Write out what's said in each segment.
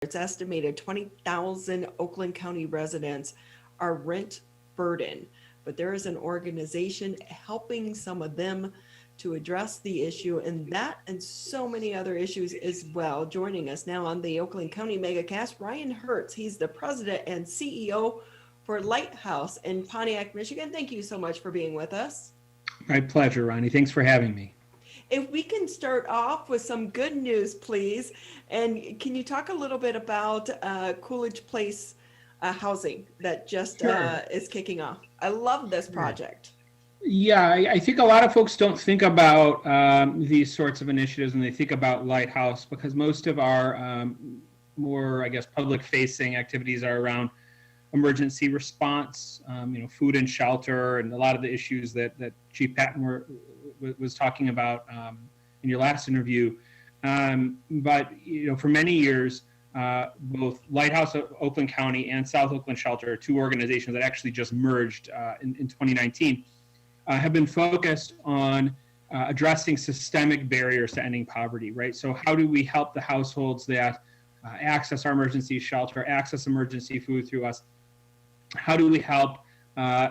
It's estimated 20,000 Oakland County residents are rent burdened, but there is an organization helping some of them to address the issue, and that and so many other issues as well. Joining us now on the Oakland County Megacast, Ryan Hertz. He's the president and CEO for Lighthouse in Pontiac, Michigan. Thank you so much for being with us. My pleasure, Ronnie. Thanks for having me. If we can start off with some good news, please. And can you talk a little bit about Coolidge Place housing that just is kicking off? I love this project. Yeah, I think a lot of folks don't think about these sorts of initiatives when they think about Lighthouse, because most of our more, I guess, public-facing activities are around emergency response, food and shelter, and a lot of the issues that Chief Patton was talking about in your last interview. But for many years, both Lighthouse Oakland County and South Oakland Shelter, two organizations that actually just merged in 2019, have been focused on addressing systemic barriers to ending poverty, right? So how do we help the households that access our emergency shelter, access emergency food through us? How do we help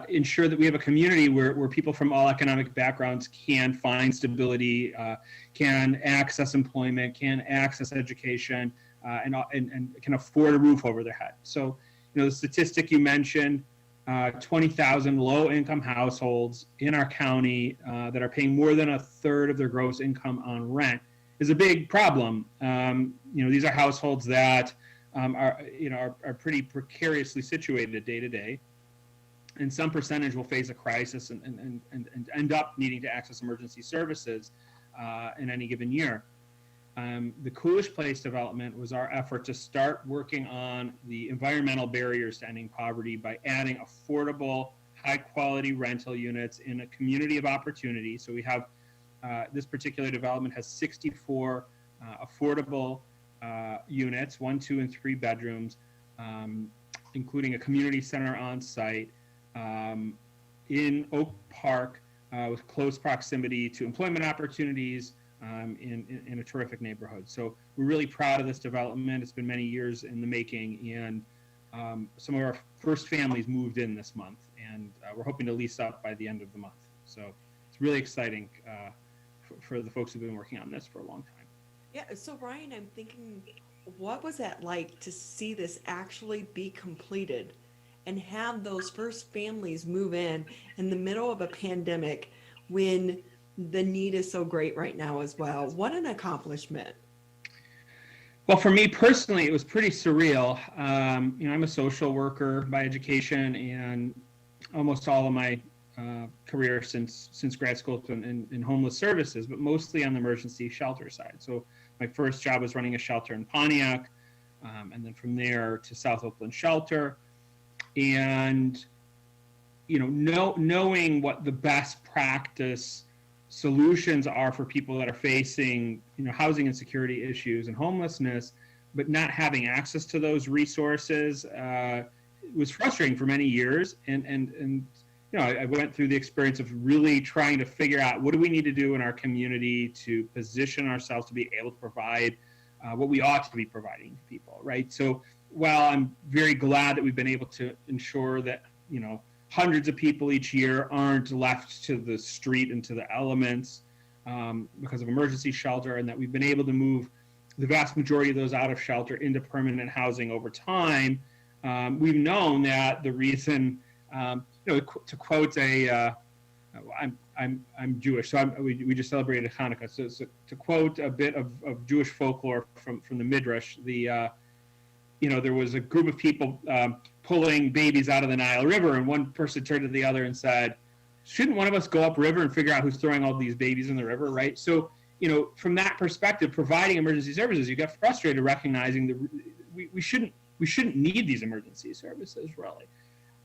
ensure that we have a community where people from all economic backgrounds can find stability, can access employment, can access education, and can afford a roof over their head? So, the statistic you mentioned, 20,000 low-income households in our county that are paying more than a third of their gross income on rent is a big problem. These are households that are pretty precariously situated day to day, and some percentage will face a crisis and end up needing to access emergency services in any given year. The Coolidge Place development was our effort to start working on the environmental barriers to ending poverty by adding affordable, high-quality rental units in a community of opportunity. So we have this particular development has 64 affordable units, 1, 2, and 3 bedrooms, including a community center on site in Oak Park with close proximity to employment opportunities in a terrific neighborhood. So we're really proud of this development. It's been many years in the making, and some of our first families moved in this month, and we're hoping to lease up by the end of the month. So it's really exciting for the folks who've been working on this for a long time. Yeah, so Ryan, I'm thinking, what was that like to see this actually be completed and have those first families move in the middle of a pandemic when the need is so great right now as well? What an accomplishment. Well, for me personally, it was pretty surreal. I'm a social worker by education, and almost all of my career since grad school in homeless services, but mostly on the emergency shelter side. So my first job was running a shelter in Pontiac, and then from there to South Oakland Shelter. And, knowing what the best practice solutions are for people that are facing, housing insecurity issues and homelessness, but not having access to those resources was frustrating for many years. And I went through the experience of really trying to figure out what do we need to do in our community to position ourselves to be able to provide what we ought to be providing to people, right? So while I'm very glad that we've been able to ensure that, hundreds of people each year aren't left to the street and to the elements because of emergency shelter, and that we've been able to move the vast majority of those out of shelter into permanent housing over time, we've known that the reason, to quote I'm Jewish, so we just celebrated Hanukkah. So to quote a bit of Jewish folklore from the Midrash, there was a group of people pulling babies out of the Nile River, and one person turned to the other and said, shouldn't one of us go upriver and figure out who's throwing all these babies in the river, right? So, from that perspective, providing emergency services, you get frustrated recognizing that we shouldn't need these emergency services, really.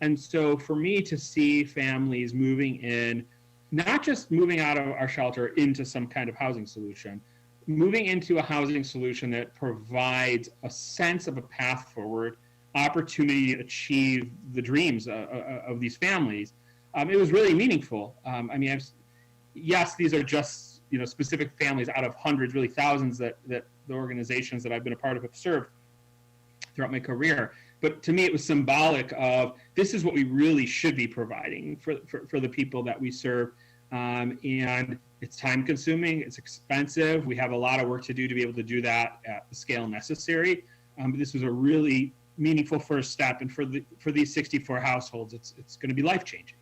And so for me to see families moving in, not just moving out of our shelter into some kind of housing solution, moving into a housing solution that provides a sense of a path forward, opportunity to achieve the dreams of these families, it was really meaningful. Yes, these are just specific families out of hundreds, really thousands that the organizations that I've been a part of have served. throughout my career. But to me, it was symbolic of this is what we really should be providing for the people that we serve. And it's time consuming, it's expensive. We have a lot of work to do to be able to do that at the scale necessary. But this was a really meaningful first step. And for these 64 households, it's going to be life changing.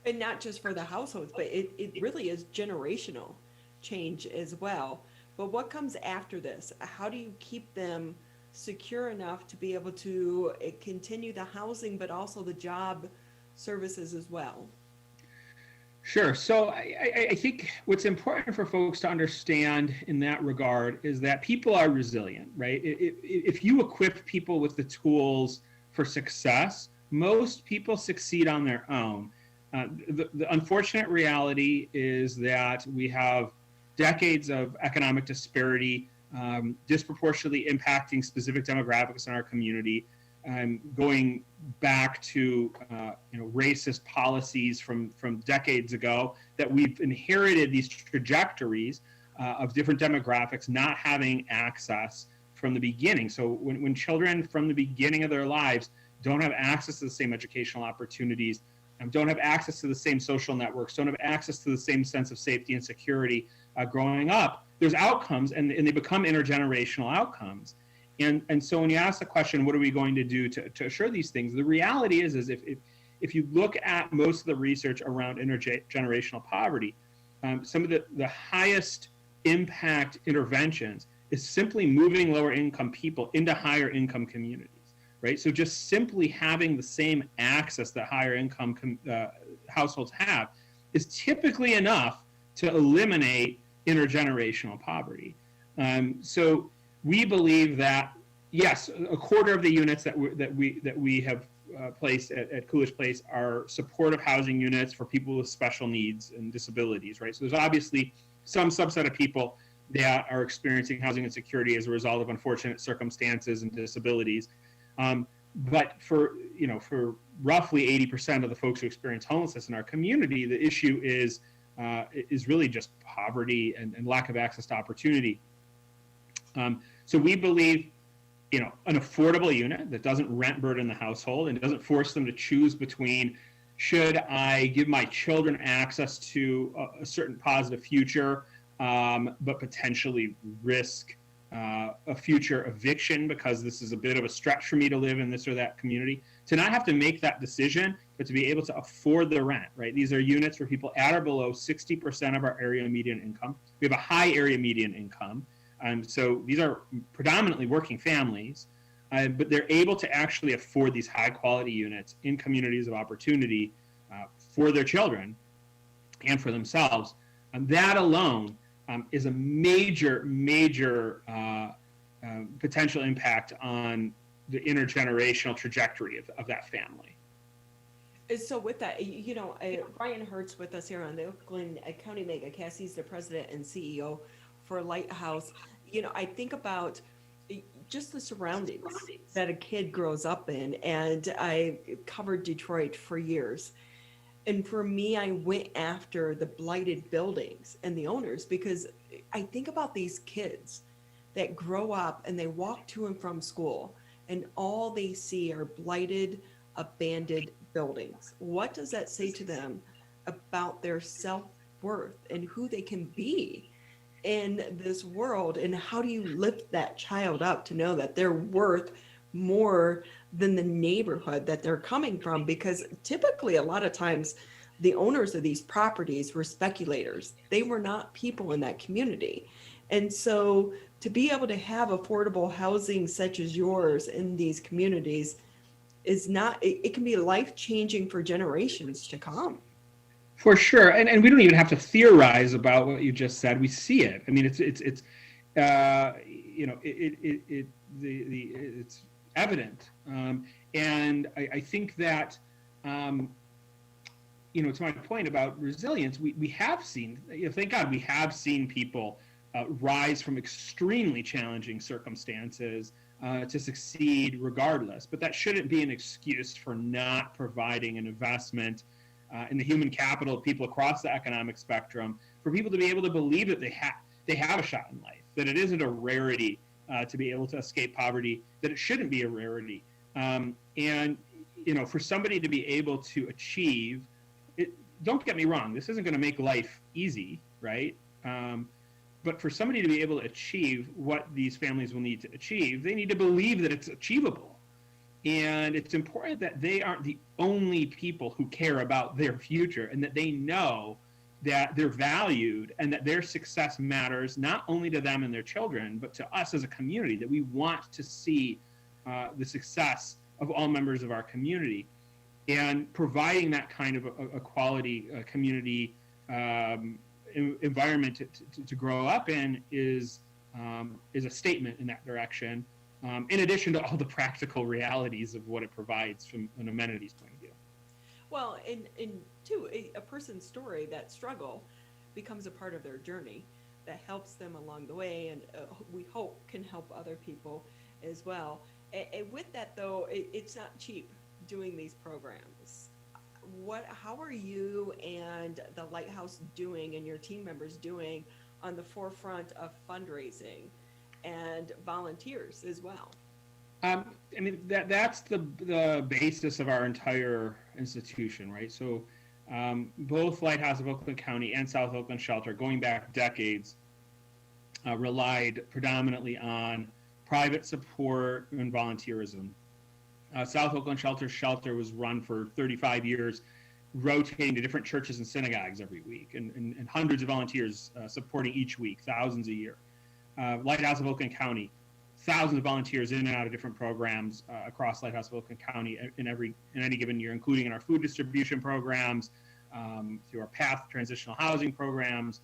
And not just for the households, but it really is generational change as well. But what comes after this? How do you keep them secure enough to be able to continue the housing, but also the job services as well? Sure. So I think what's important for folks to understand in that regard is that people are resilient, right? If you equip people with the tools for success, most people succeed on their own. The unfortunate reality is that we have decades of economic disparity, disproportionately impacting specific demographics in our community, going back to racist policies from decades ago, that we've inherited these trajectories of different demographics not having access from the beginning. So when children from the beginning of their lives don't have access to the same educational opportunities, don't have access to the same social networks, don't have access to the same sense of safety and security growing up, there's outcomes, and they become intergenerational outcomes. And so when you ask the question, what are we going to do to assure these things? The reality is if you look at most of the research around intergenerational poverty, some of the highest impact interventions is simply moving lower income people into higher income communities, right? So just simply having the same access that higher income households have is typically enough to eliminate intergenerational poverty. So we believe that, yes, a quarter of the units that we have placed at Coolidge Place are supportive housing units for people with special needs and disabilities, right? So there's obviously some subset of people that are experiencing housing insecurity as a result of unfortunate circumstances and disabilities. But for roughly 80% of the folks who experience homelessness in our community, the issue is really just poverty and lack of access to opportunity. So we believe, an affordable unit that doesn't rent burden the household and doesn't force them to choose between, should I give my children access to a certain positive future, but potentially risk a future eviction because this is a bit of a stretch for me to live in this or that community, to not have to make that decision, but to be able to afford the rent, right? These are units for people at or below 60% of our area median income. We have a high area median income. So these are predominantly working families, but they're able to actually afford these high quality units in communities of opportunity for their children and for themselves. That alone is a major potential impact on the intergenerational trajectory of that family. So with that, Brian Hertz with us here on the Oakland County Megacast. He's the president and CEO for Lighthouse. I think about just the surroundings that a kid grows up in, and I covered Detroit for years. And for me, I went after the blighted buildings and the owners, because I think about these kids that grow up and they walk to and from school, and all they see are blighted, abandoned buildings. What does that say to them about their self-worth and who they can be in this world? And how do you lift that child up to know that they're worth more than the neighborhood that they're coming from? Because typically, a lot of times, the owners of these properties were speculators. They were not people in that community. And so to be able to have affordable housing such as yours in these communities is not, it can be life-changing for generations to come. For sure, and we don't even have to theorize about what you just said. We see it. I mean, it's evident, and I think that to my point about resilience, we have seen. Thank God, we have seen people rise from extremely challenging circumstances to succeed regardless. But that shouldn't be an excuse for not providing an investment in the human capital of people across the economic spectrum, for people to be able to believe that they have a shot in life, that it isn't a rarity to be able to escape poverty, that it shouldn't be a rarity. And for somebody to be able to achieve it, don't get me wrong, this isn't going to make life easy, right? But for somebody to be able to achieve what these families will need to achieve, they need to believe that it's achievable. And it's important that they aren't the only people who care about their future, and that they know that they're valued and that their success matters not only to them and their children, but to us as a community, that we want to see the success of all members of our community. And providing that kind of a quality community environment to grow up in is a statement in that direction, in addition to all the practical realities of what it provides from an amenities point of view. Well, and too, a person's story, that struggle, becomes a part of their journey that helps them along the way, and we hope can help other people as well. And with that, though, it's not cheap doing these programs. How are you and the Lighthouse doing, and your team members doing, on the forefront of fundraising and volunteers as well? That's the basis of our entire institution, right? So both Lighthouse of Oakland County and South Oakland Shelter, going back decades, relied predominantly on private support and volunteerism. South Oakland Shelter was run for 35 years, rotating to different churches and synagogues every week, and hundreds of volunteers supporting each week, thousands a year. Lighthouse of Oakland County, thousands of volunteers in and out of different programs across Lighthouse of Oakland County in any given year, including in our food distribution programs, through our PATH transitional housing programs.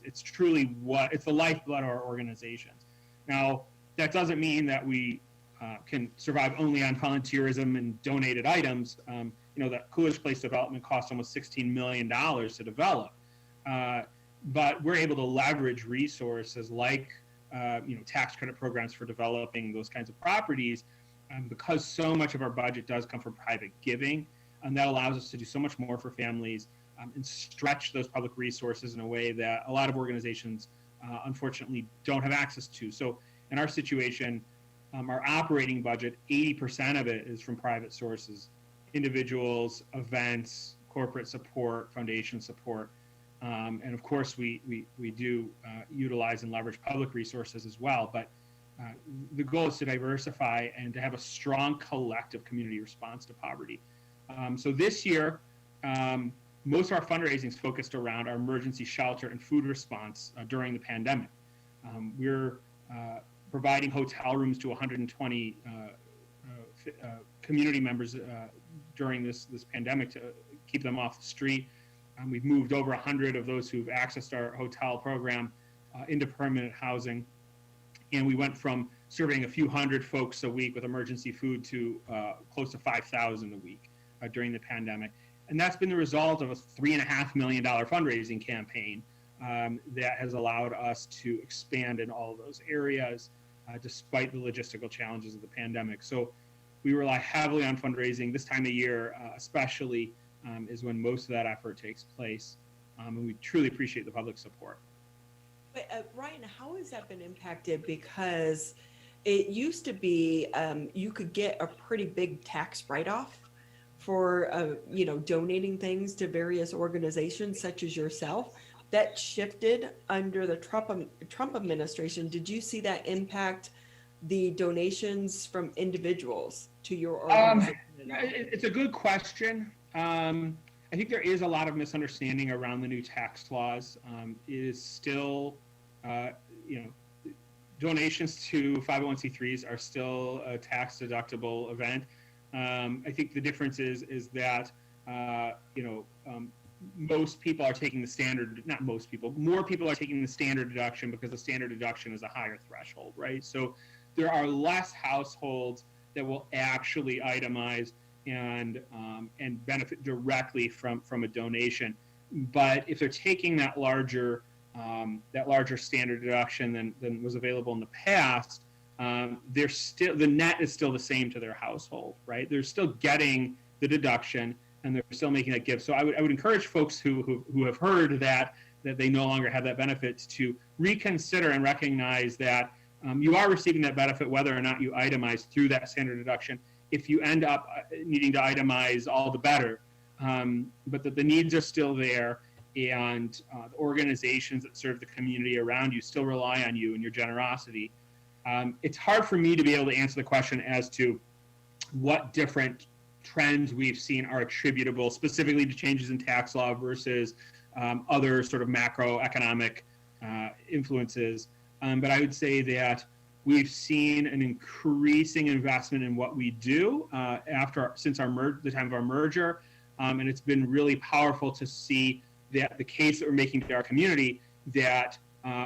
It's truly it's the lifeblood of our organizations. Now, that doesn't mean that we can survive only on volunteerism and donated items. That Coolidge Place development cost almost $16 million to develop. But we're able to leverage resources like tax credit programs for developing those kinds of properties, because so much of our budget does come from private giving, and that allows us to do so much more for families and stretch those public resources in a way that a lot of organizations unfortunately don't have access to. So in our situation, our operating budget, 80% of it is from private sources, individuals, events, corporate support, foundation support. And of course, we do utilize and leverage public resources as well. But the goal is to diversify and to have a strong collective community response to poverty. So this year, most of our fundraising is focused around our emergency shelter and food response during the pandemic. We're providing hotel rooms to 120 community members during this pandemic to keep them off the street. We've moved over 100 of those who've accessed our hotel program into permanent housing. And we went from serving a few hundred folks a week with emergency food to close to 5,000 a week during the pandemic. And that's been the result of a $3.5 million fundraising campaign that has allowed us to expand in all of those areas despite the logistical challenges of the pandemic. So we rely heavily on fundraising this time of year, especially is when most of that effort takes place. And we truly appreciate the public support. But Ryan, how has that been impacted? Because it used to be you could get a pretty big tax write-off for donating things to various organizations such as yourself. That shifted under the Trump administration. Did you see that impact the donations from individuals to your organization? It's a good question. I think there is a lot of misunderstanding around the new tax laws. It is still, donations to 501c3s are still a tax deductible event. I think the difference is that, most people are taking the standard, not most people, more people are taking the standard deduction because the standard deduction is a higher threshold, right? So there are less households that will actually itemize and benefit directly from a donation. But if they're taking that larger standard deduction than was available in the past, the net is still the same to their household, right? They're still getting the deduction and they're still making that gift. So I would encourage folks who have heard that they no longer have that benefit to reconsider and recognize that you are receiving that benefit whether or not you itemize through that standard deduction. If you end up needing to itemize, all the better. But the needs are still there, and the organizations that serve the community around you still rely on you and your generosity. It's hard for me to be able to answer the question as to what different trends we've seen are attributable specifically to changes in tax law versus other sort of macroeconomic influences. But I would say that we've seen an increasing investment in what we do since the time of our merger. And it's been really powerful to see that the case that we're making to our community that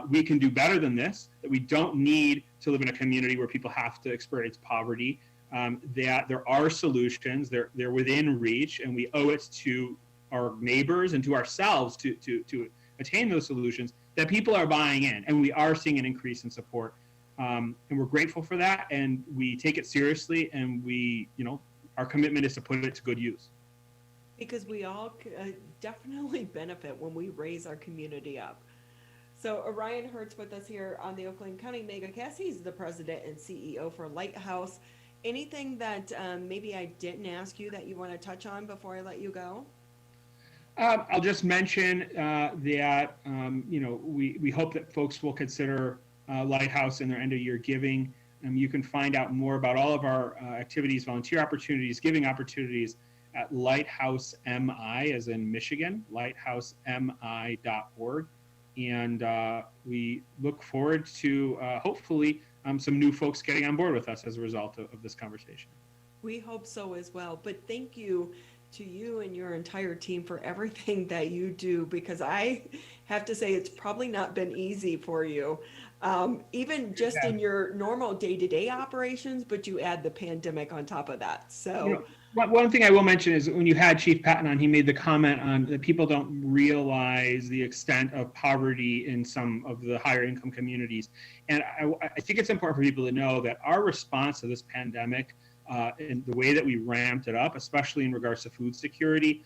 we can do better than this, that we don't need to live in a community where people have to experience poverty, that there are solutions, they're within reach, and we owe it to our neighbors and to ourselves to attain those solutions, that people are buying in, and we are seeing an increase in support. And we're grateful for that, and we take it seriously, and our commitment is to put it to good use. Because we all definitely benefit when we raise our community up. So Orion Hertz with us here on the Oakland County MegaCast. He's the president and CEO for Lighthouse. Anything that maybe I didn't ask you that you want to touch on before I let you go? I'll just mention that we hope that folks will consider Lighthouse in their end of year giving. You can find out more about all of our activities, volunteer opportunities, giving opportunities at LighthouseMI, as in Michigan, lighthousemi.org. And we look forward to hopefully some new folks getting on board with us as a result of this conversation. We hope so as well. But thank you to you and your entire team for everything that you do, because I have to say it's probably not been easy for you, even just in your normal day-to-day operations, but you add the pandemic on top of that. So one thing I will mention is when you had Chief Patton on, he made the comment on that people don't realize the extent of poverty in some of the higher income communities. And I think it's important for people to know that our response to this pandemic and the way that we ramped it up, especially in regards to food security,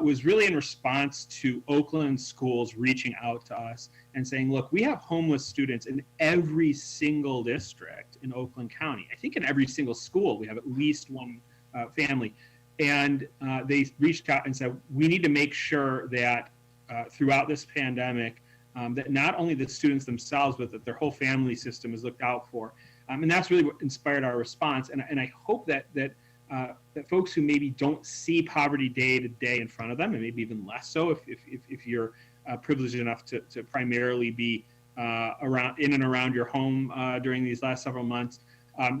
was really in response to Oakland schools reaching out to us and saying, look, we have homeless students in every single district in Oakland County. I think in every single school, we have at least one family. And they reached out and said, we need to make sure that throughout this pandemic, that not only the students themselves, but that their whole family system is looked out for. And that's really what inspired our response. And I hope that folks who maybe don't see poverty day to day in front of them, and maybe even less so if you're privileged enough to primarily be in and around your home during these last several months,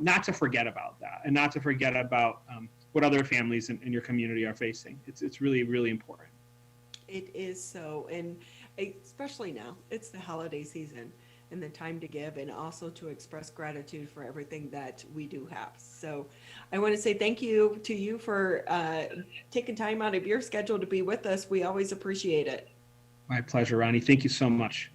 not to forget about that, and not to forget about what other families in your community are facing. It's really, really important. it is so, and especially now, it's the holiday season and the time to give, and also to express gratitude for everything that we do have. So I want to say thank you to you for taking time out of your schedule to be with us. We always appreciate it. My pleasure, Ronnie. Thank you so much.